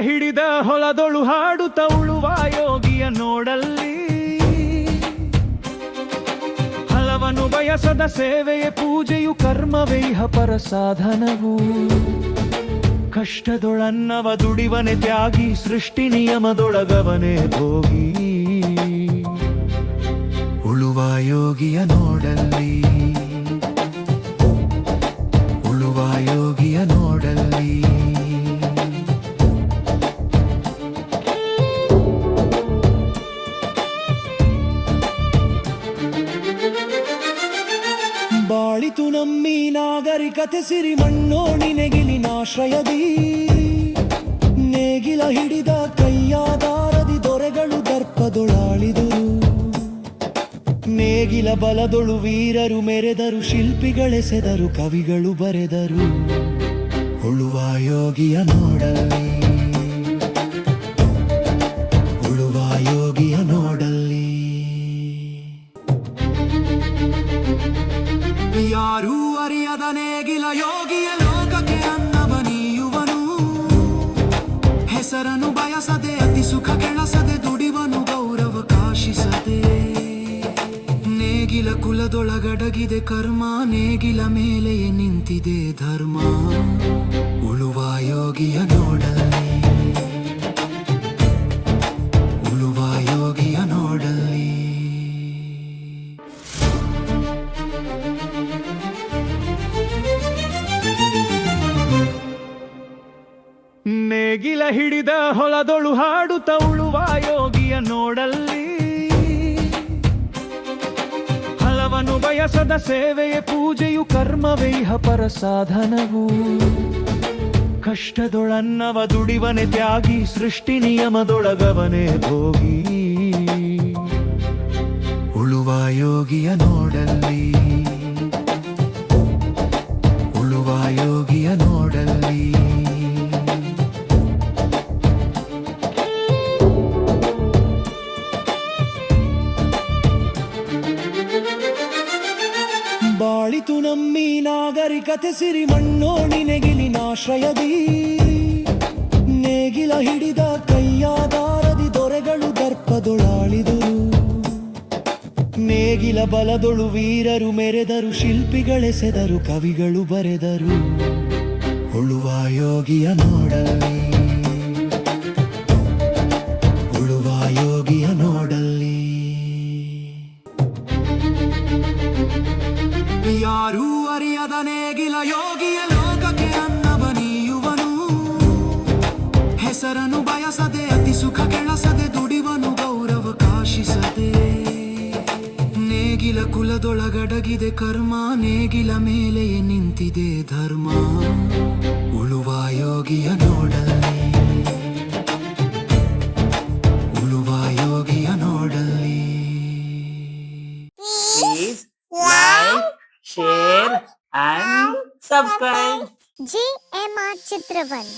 ಹಿಡಿದ ಹೊಲದೊಳು ಹಾಡುತ್ತ ಉಳುವ ಯೋಗಿಯ ನೋಡಲ್ಲಿ. ಹಲವನು ಬಯಸದ ಸೇವೆಯೇ ಪೂಜೆಯು, ಕರ್ಮವೇ ಇಹ ಪರ ಸಾಧನವು. ಕಷ್ಟದೊಳನ್ನವ ದುಡಿವನೆ ತ್ಯಾಗಿ, ಸೃಷ್ಟಿ ನಿಯಮದೊಳಗವನೇ ಭೋಗಿ. ಉಳುವ ಯೋಗಿಯ ನೋಡಲ್ಲಿ, ಉಳುವ ಯೋಗಿಯ ನೋಡಲ್ಲಿ. ಬಾಳಿತು ನಮ್ಮಿ ನಾಗರಿಕತೆ ಸಿರಿ ಮಣ್ಣೋಣಿ ನೆಗಿಲಿನಾಶ್ರಯದಿ. ನೇಗಿಲ ಹಿಡಿದ ಕೈಯಾದಾರದಿ ದೊರೆಗಳು ದರ್ಪದೊಳಾಳಿದರು. ನೇಗಿಲ ಬಲದೊಳು ವೀರರು ಮೆರೆದರು, ಶಿಲ್ಪಿಗಳೆಸೆದರು, ಕವಿಗಳು ಬರೆದರು. ಉಳುವ ಯೋಗಿಯ ನೋಡಲ್ಲಿ, ಉಳುವ ಯೋಗಿಯ ನೋಡಲ್ಲಿ. ಯಾರೂ ಅರಿಯದ ನೇಗಿಲ ಯೋಗಿಯ ಲೋಕಕ್ಕೆ ಅನ್ನವ ನೀಯುವನು. ಹೆಸರನ್ನು ಬಯಸದೆ ಅತಿ ಸುಖ ಕೆಳಸದೆ ದುಡಿವನು ಗೌರವ ಕಾಶಿಸದೆ. ನೇಗಿಲ ಕುಲದೊಳಗಡಗಿದೆ ಕರ್ಮ, ನೇಗಿಲ ಮೇಲೆಯೇ ನಿಂತಿದೆ ಧರ್ಮ. ಉಳುವ ಯೋಗಿಯ ನೋಡಲ್ಲಿ, ಉಳುವ ಯೋಗಿಯ ನೋಡಲ್ಲಿ. ನೇಗಿಲ ಹಿಡಿದ ಹೊಲದೊಳು ಹಾಡುತ್ತ ಉಳುವ ಯೋಗಿಯ ನೋಡಲ್ಲಿ. ಹಲವನು ಬಯಸದ ಸೇವೆಯೇ ಪೂಜೆಯು, ಕರ್ಮವೇ ಇಹ ಪರ ಸಾಧನವು. ಕಷ್ಟದೊಳನ್ನವ ದುಡಿವನೆ ತ್ಯಾಗಿ, ಸೃಷ್ಟಿ ನಿಯಮದೊಳಗವನೇ ಭೋಗಿ. ಉಳುವ ಯೋಗಿಯ ನೋಡಲ್ಲಿ, ಉಳುವ ಯೋಗಿಯ ನೋಡಲ್ಲಿ. ಬಾಳಿತು ನಮ್ಮಿ ನಾಗರಿಕತೆ ಸಿರಿ ಮಣ್ಣೋಣಿ ನೆಗಿಲಿನಾಶ್ರಯದಿ. ನೇಗಿಲ ಹಿಡಿದ ಕೈಯಾದಾರದಿ ದೊರೆಗಳು ದರ್ಪದೊಳಾಳಿದರು. ನೇಗಿಲ ಬಲದೊಳು ವೀರರು ಮೆರೆದರು, ಶಿಲ್ಪಿಗಳೆಸೆದರು, ಕವಿಗಳು ಬರೆದರು. ಉಳುವ ಯೋಗಿಯ ನೋಡಲ್ಲಿ, ಉಳುವ ಯೋಗಿಯ ನೋಡಲ್ಲಿ. ಯಾರೂ ಅರಿಯದ ನೇಗಿಲ ಯೋಗಿಯ ಲೋಕಕ್ಕೆ ಅನ್ನವ ನೀಯುವನು. ಹೆಸರನ್ನು ಬಯಸದೆ ಅತಿ ಸುಖ ಕೆಳಸದೆ ದುಡಿವನು ಗೌರವ ಕಾಶಿಸದೆ. ನೇಗಿಲ ಕುಲದೊಳಗಡಗಿದೆ ಕರ್ಮ, ನೇಗಿಲ ಮೇಲೆಯೇ ನಿಂತಿದೆ ಧರ್ಮ. ಉಳುವ ಯೋಗಿಯ ನೋಡಲ್ಲಿ, ಉಳುವ ಯೋಗಿಯ ನೋಡಲ್ಲಿ. Share and subscribe. JMR Chitravan.